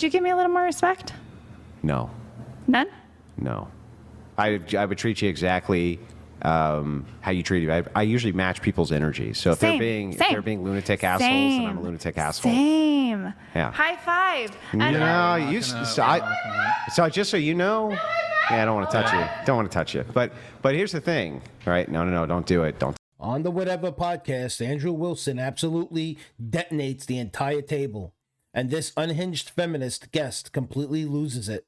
Could you give me a little more respect? No. None? No. I would treat you exactly how you treat me. I usually match people's energy. So if they're being lunatic assholes, then I'm a lunatic asshole. Same. Yeah. High five. No, so just so you know, I don't want to touch you. Don't want to touch you. But here's the thing. All right? No, don't do it. Don't. On the Whatever podcast, Andrew Wilson absolutely detonates the entire table. And this unhinged feminist guest completely loses it.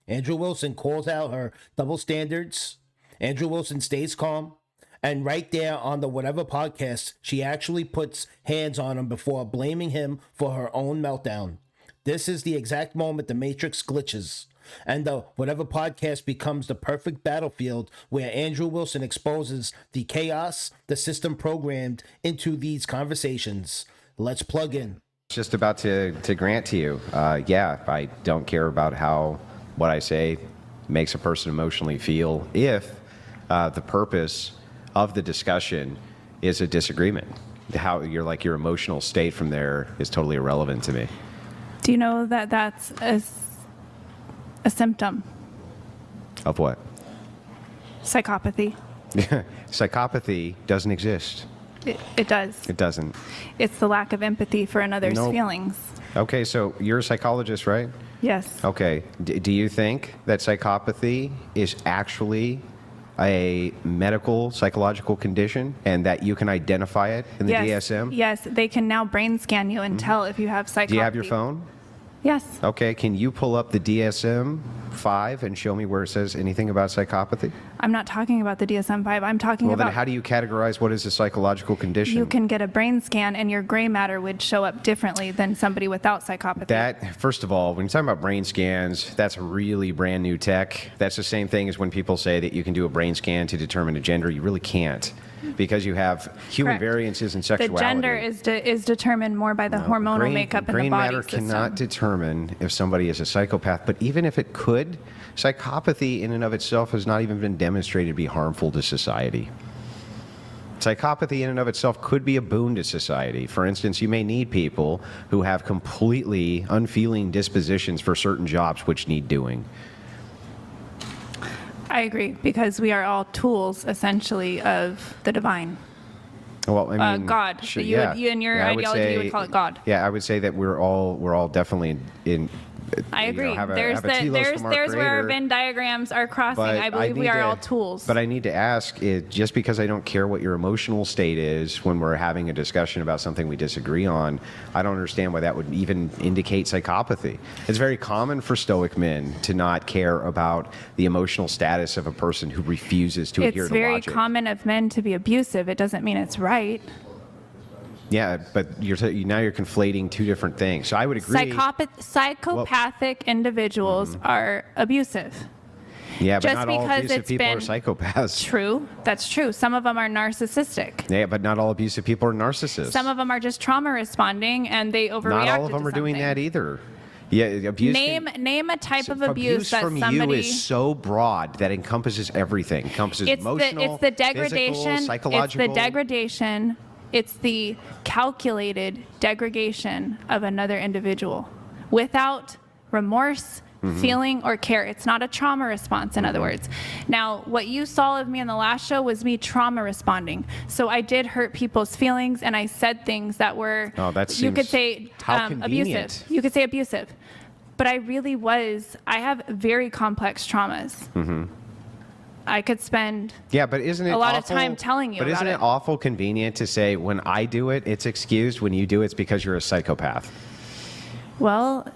Andrew Wilson calls out her double standards. Andrew Wilson stays calm. And right there on the Whatever podcast, she actually puts hands on him before blaming him for her own meltdown. This is the exact moment the Matrix glitches. And the Whatever podcast becomes the perfect battlefield where Andrew Wilson exposes the chaos the system programmed into these conversations. Let's plug in. Just about to grant to you, I don't care about how what I say makes a person emotionally feel if the purpose of the discussion is a disagreement. How your emotional state from there is totally irrelevant to me. Do you know that that's a symptom? Of what? Psychopathy. Psychopathy doesn't exist. It does. It doesn't. It's the lack of empathy for another's feelings. Okay, so you're a psychologist, right? Yes. Okay. Do you think that psychopathy is actually a medical psychological condition and that you can identify it in the DSM? Yes, they can now brain scan you and tell if you have psychopathy. Do you have your phone? Yes. Okay, can you pull up the DSM-5 and show me where it says anything about psychopathy? I'm not talking about the DSM-5. I'm talking about... Well, then how do you categorize what is a psychological condition? You can get a brain scan and your gray matter would show up differently than somebody without psychopathy. That, first of all, when you're talking about brain scans, that's really brand new tech. That's the same thing as when people say that you can do a brain scan to determine a gender. You really can't, because you have human variances in sexuality. The gender is determined more by the hormonal makeup in the body system. Brain matter system. cannot determine if somebody is a psychopath, but even if it could, psychopathy in and of itself has not even been demonstrated to be harmful to society. Psychopathy in and of itself could be a boon to society. For instance, you may need people who have completely unfeeling dispositions for certain jobs which need doing. I agree, because we are all tools, essentially, of the divine. Well, I mean, God. Sure, you in your ideology, you would call it God. Yeah, I would say that we're all definitely in. I agree. Have there's where our Venn diagrams are crossing. I believe we are all tools. But I need to ask, just because I don't care what your emotional state is when we're having a discussion about something we disagree on, I don't understand why that would even indicate psychopathy. It's very common for Stoic men to not care about the emotional status of a person who refuses to adhere to logic. It's very common of men to be abusive. It doesn't mean it's right. Yeah, but now you're conflating two different things. So I would agree. Psychopathic individuals are abusive. Yeah, but just not all because abusive it's people are been psychopaths. True, that's true. Some of them are narcissistic. Yeah, but not all abusive people are narcissists. Some of them are just trauma responding and they overreact. Not all of them are doing that either. Yeah, abuse. Name a type of abuse that from somebody. You is so broad that encompasses everything. Encompasses emotional, it's the degradation, physical, psychological. It's the degradation. It's the calculated degradation of another individual without remorse, feeling, or care. It's not a trauma response, in other words. Now, what you saw of me in the last show was me trauma responding. So I did hurt people's feelings, and I said things that were, you could say, abusive. You could say abusive. But I really was, I have very complex traumas. I could spend but isn't it a lot of time telling you about it. But isn't it awful convenient to say, when I do it, it's excused. When you do it, it's because you're a psychopath? Well,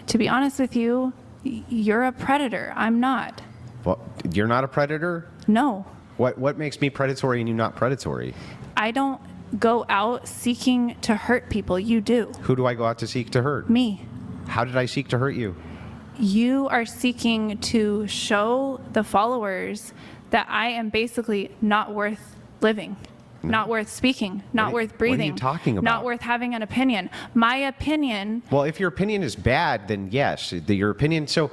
to be honest with you, you're a predator. I'm not. Well, you're not a predator? No. What makes me predatory and you not predatory? I don't go out seeking to hurt people. You do. Who do I go out to seek to hurt? Me. How did I seek to hurt you? You are seeking to show the followers that I am basically not worth living, not worth speaking, not worth breathing. What are you talking about? Not worth having an opinion. My opinion. Well, if your opinion is bad, then yes, your opinion. So,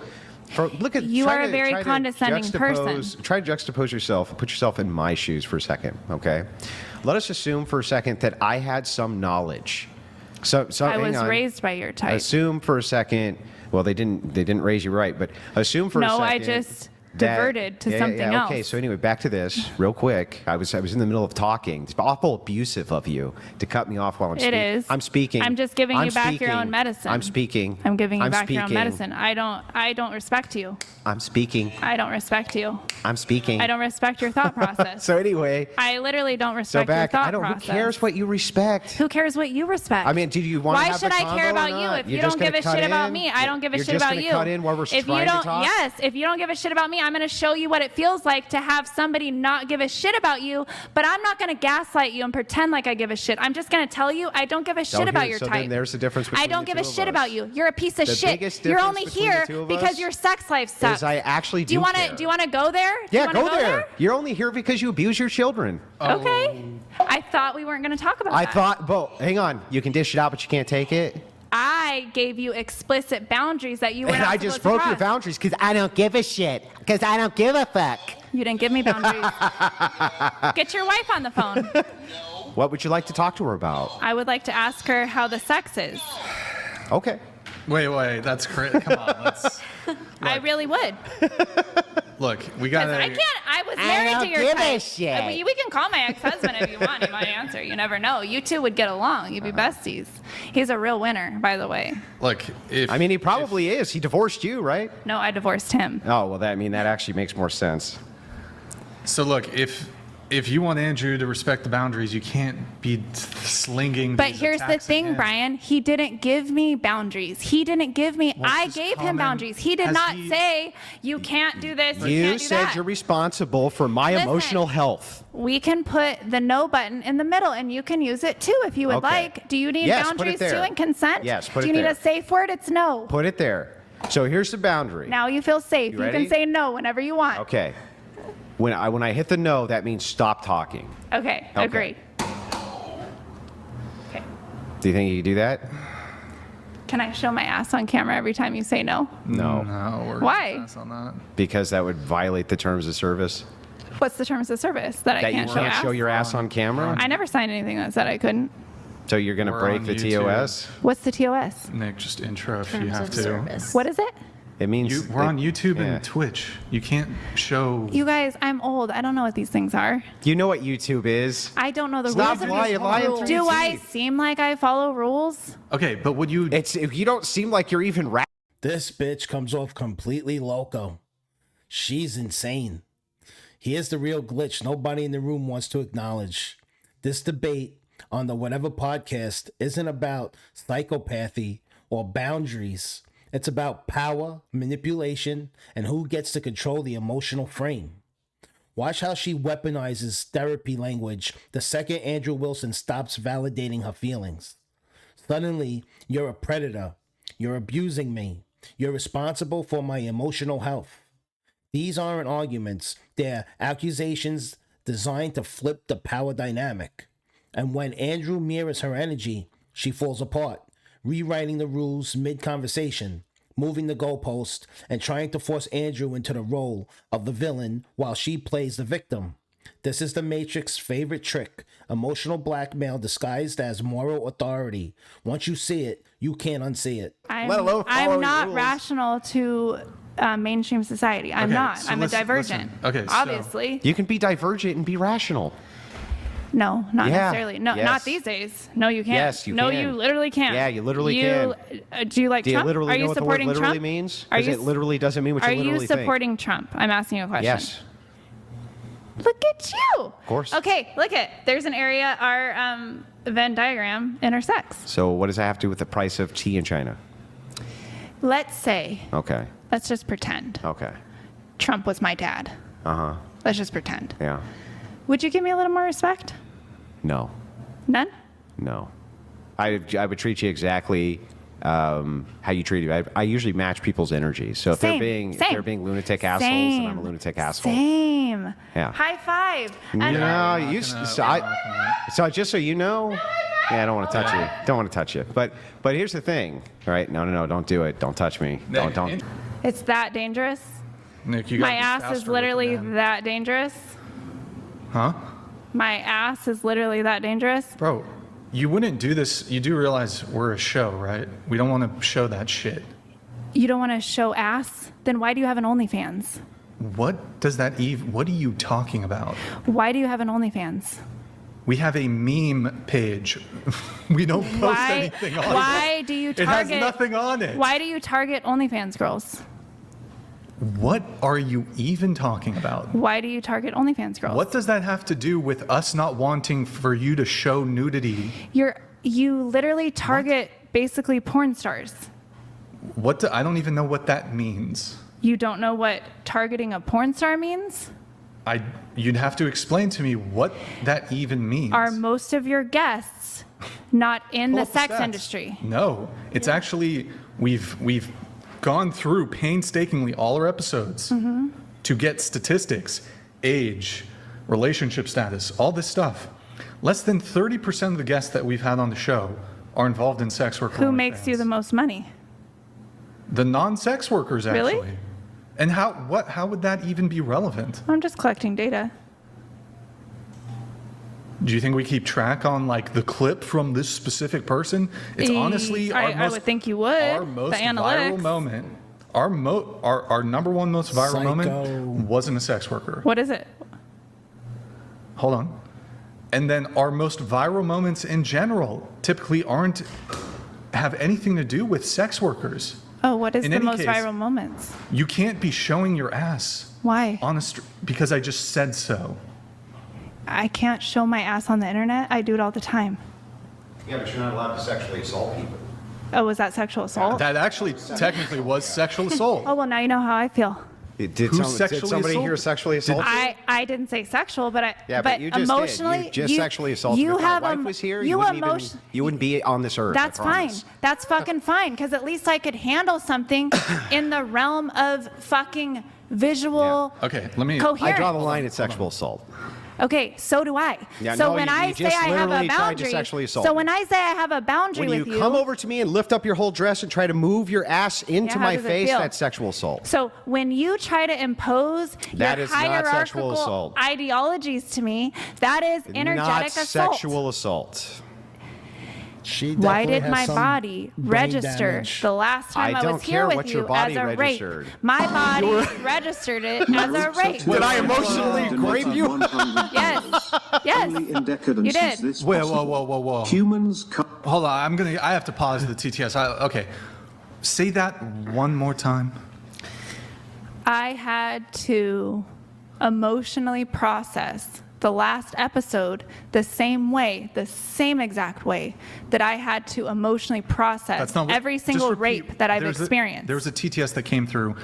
look at you are a very condescending person. Try to juxtapose yourself. Put yourself in my shoes for a second, okay? Let us assume for a second that I had some knowledge So I hang was on. raised by your type. Assume for a second. Well, they didn't raise you right, but assume for a second. No, I just diverted to something else. Okay, so anyway, back to this real quick. I was in the middle of talking. It's awful abusive of you to cut me off while I'm speaking. It is. I'm speaking. I'm just giving you back your own medicine. I'm speaking. I'm giving you back your own speaking. medicine. I don't respect you. I'm speaking. I don't respect you. I'm speaking. I don't respect your thought process. So anyway. I literally don't So respect back. your thought I don't. process. Who cares what you respect? Who cares what you respect? I mean, do you want to Why have should the I care convo or about you not? if You're you just don't give gonna a shit cut about in? me? I don't give a You're shit just about gonna you. cut in while we're If you trying to don't, talk? yes, if you don't give a shit about me, I'm going to show you what it feels like to have somebody not give a shit about you. But I'm not going to gaslight you and pretend like I give a shit. I'm just going to tell you I don't give a shit about your so type. then there's the difference between I don't the give a two of shit us. about you. You're a piece of The shit. biggest You're difference only between the here two of because us your sex life sucks. is I actually do you want care. to? Do you want to go there? Do Yeah, you wanna go there. You're only here because you abuse your children. Okay. I thought we weren't going to talk about I that. thought, but hang on. You can dish it out, but you can't take it. I gave you explicit boundaries that you were And not I supposed just to broke your cross. boundaries because I don't give a shit. Because I don't give a fuck. You didn't give me boundaries. Get your wife on the phone. What would you like to talk to her about? I would like to ask her how the sex is. Okay. Wait, that's crazy. Come on, let's I really would. look. We 'Cause gotta. I can't. I was I married don't to your give a type. shit. We can call my ex-husband if you want. He might answer. You never know. You two would get along. You'd be besties. He's a real winner, by the way. Look, if I mean, he probably is. He divorced you, right? No, I divorced him. Oh, well, that actually makes more sense. so, look, if you want Andrew to respect the boundaries, you can't be slinging. But these here's the attacks at thing, him. Brian. He didn't give me boundaries. He didn't give me. I just gave him comment. boundaries. He did Has not he- say you can't do this. You You can't do said that. you're responsible for my Listen. emotional health. We can put the no button in the middle, and you can use it too if you would Okay. like. Do you need Yes, put it boundaries there. too and consent? Yes, put Do it you need there. a safe word? It's no. Put it there. So here's the boundary. Now you feel safe. You You ready? can say no whenever you want. Okay. When I hit the no, that means stop talking. Okay. Okay. Agree. Okay. Do you think you can do that? Can I show my ass on camera every time you say no? No. No, we're Why? gonna pass on that. Because that would violate the terms of service. What's the terms of service that I That you can't show can't ass? show your ass on camera? I never signed anything that said I couldn't. So you're going to We're break on the YouTube. TOS? What's the TOS? Nick, just intro if you Terms have of to. service. What is it? It means We're on YouTube yeah. and Twitch. You can't show. You guys, I'm old. I don't know what these things are. You know what YouTube is. I don't know the Stop rules of lying, these lying rules. through Do your I teeth. seem like I follow rules? Okay, but would you? It's if you don't seem like you're even This bitch comes off completely loco. She's insane. Here's the real glitch nobody in the room wants to acknowledge. This debate on the Whatever podcast isn't about psychopathy or boundaries. It's about power, manipulation, and who gets to control the emotional frame. Watch how she weaponizes therapy language the second Andrew Wilson stops validating her feelings. Suddenly, you're a predator. You're abusing me. You're responsible for my emotional health. These aren't arguments. They're accusations designed to flip the power dynamic. And when Andrew mirrors her energy, she falls apart, rewriting the rules mid-conversation, moving the goalpost, and trying to force Andrew into the role of the villain while she plays the victim. This is the Matrix's favorite trick, emotional blackmail disguised as moral authority. Once you see it, you can't unsee it. Let alone I'm following not rules. rational to mainstream society. I'm Okay, not. so I'm listen- a divergent. listen. Okay, so- Obviously. You can be divergent and be rational. No, not Yeah. necessarily. No, Yes. not these days. No, you can't. Yes, you no, can. you literally can't. Yeah, you literally can. Do you like Do you Trump? literally Are know you what the word supporting literally Trump? means? Are Because you it literally doesn't mean what Are you literally you think. supporting Trump? I'm asking you a question. Yes. Look at you. Of course. Okay, look at. There's an area our Venn diagram intersects. So what does that have to do with the price of tea in China? Let's say, Okay. let's just pretend Okay. Trump was my dad. Uh-huh. Let's just pretend. Yeah. Would you give me a little more respect? No. None? No. I would treat you exactly how you treat me. I usually match people's energy. So if Same, they're being lunatic assholes, then I'm a lunatic asshole. Same. Yeah. High five. You And know, We're you, not gonna- so, we're I, not gonna- so just so you know, yeah, I don't want to touch you. Don't want to touch you. But here's the thing, all right? No, don't do it. Don't touch me. Don't. It's that dangerous. Nick, you My gotta be ass faster is with literally the man. that dangerous. Huh? My ass is literally that dangerous. Bro, You wouldn't do this. You do realize we're a show, right? We don't want to show that shit. You don't want to show ass? Then why do you have an OnlyFans? What does that even, what are you talking about? Why do you have an OnlyFans? We have a meme page. We don't post anything on it. Why do you target? It has nothing on it. Why do you target OnlyFans girls? What are you even talking about? Why do you target OnlyFans girls? What does that have to do with us not wanting for you to show nudity? You literally target basically porn stars. I don't even know what that means. You don't know what targeting a porn star means? You'd have to explain to me what that even means. Are most of your guests not in the sex industry? No, it's actually, we've gone through painstakingly all our episodes to get statistics, age, relationship status, all this stuff. Less than 30% of the guests that we've had on the show are involved in sex work. Who makes you the most money? The non-sex workers, actually. Really? And how would that even be relevant? I'm just collecting data. Do you think we keep track on like the clip from this specific person? It's honestly I would think you would. Our most the analytics. viral moment. Our number one most viral moment wasn't a sex worker. What is it? Hold on. And then our most viral moments in general typically have anything to do with sex workers. Oh, what is In the any most case, viral moments? You can't be showing your ass. Why? Because I just said so. I can't show my ass on the internet. I do it all the time. Yeah, but you're not allowed to sexually assault people. Oh, was that sexual assault? That actually technically was sexual assault. Oh, well, now you know how I feel. Did somebody here sexually assault you? I didn't say sexual, but but you just emotionally, did. You just sexually assaulted. If my wife was here, you wouldn't be on this earth. That's I fine. promise. That's fucking fine, because at least I could handle something in the realm of fucking visual Okay, coherence. I draw the line at sexual assault. Okay, so do I. Yeah, so no, when you I say just I have a literally tried to boundary, sexually assault so me. when I say I have a boundary When with you come over to me and lift up your whole dress and try to move your ass into how my does it face, feel? that's sexual assault. So when you try to impose That your is not hierarchical sexual assault. ideologies to me, that is energetic Not assault. sexual assault. She Why definitely did has my some body brain register damage. the last time I I don't was here care with what you your body as a registered. rape? My body registered it as a rape. Did I emotionally rape you? Yes. Yes. Only in decadence You did. is this Whoa, possible. whoa. Humans Hold on, I have to pause the TTS. Okay. Say that one more time. I had to emotionally process the last episode the same exact way that I had to emotionally process That's not what, every single just repeat- rape that I've there's experienced. There was a TTS that came through.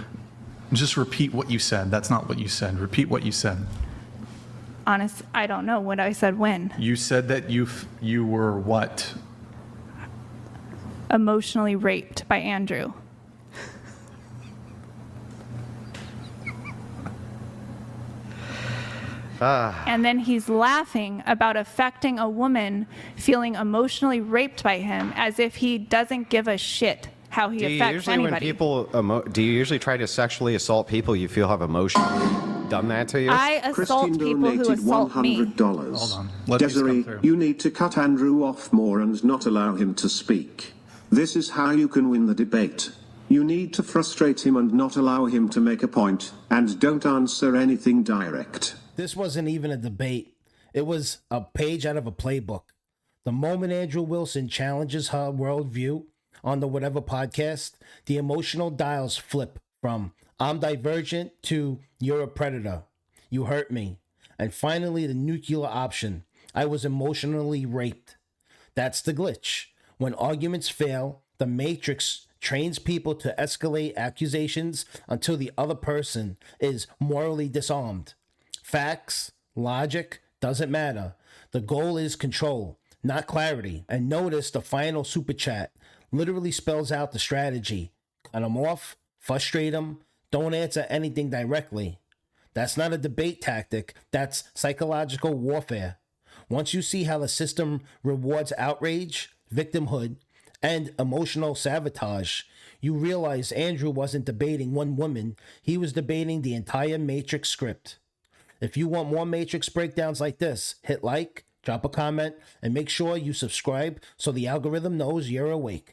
Just repeat what you said. That's not what you said. Repeat what you said. Honest, I don't know what I said when. You said that you were what? Emotionally raped by Andrew. And then he's laughing about affecting a woman feeling emotionally raped by him as if he doesn't give a shit how he affects anybody. Do you usually try to sexually assault people you feel have emotionally done that to you? I assault Christine people who donated assault me. $100. Hold on. Let these come Desiree, through. you need to cut Andrew off more and not allow him to speak. This is how you can win the debate. You need to frustrate him and not allow him to make a point, and don't answer anything direct. This wasn't even a debate. It was a page out of a playbook. The moment Andrew Wilson challenges her worldview on the Whatever podcast, the emotional dials flip from I'm divergent to you're a predator. You hurt me. And finally, the nuclear option. I was emotionally raped. That's the glitch. When arguments fail, the Matrix trains people to escalate accusations until the other person is morally disarmed. Facts, logic, doesn't matter. The goal is control, not clarity. And notice the final super chat literally spells out the strategy. Cut them off, frustrate them, don't answer anything directly. That's not a debate tactic, that's psychological warfare. Once you see how the system rewards outrage, victimhood, and emotional sabotage, you realize Andrew wasn't debating one woman, he was debating the entire Matrix script. If you want more Matrix breakdowns like this, hit like, drop a comment, and make sure you subscribe so the algorithm knows you're awake.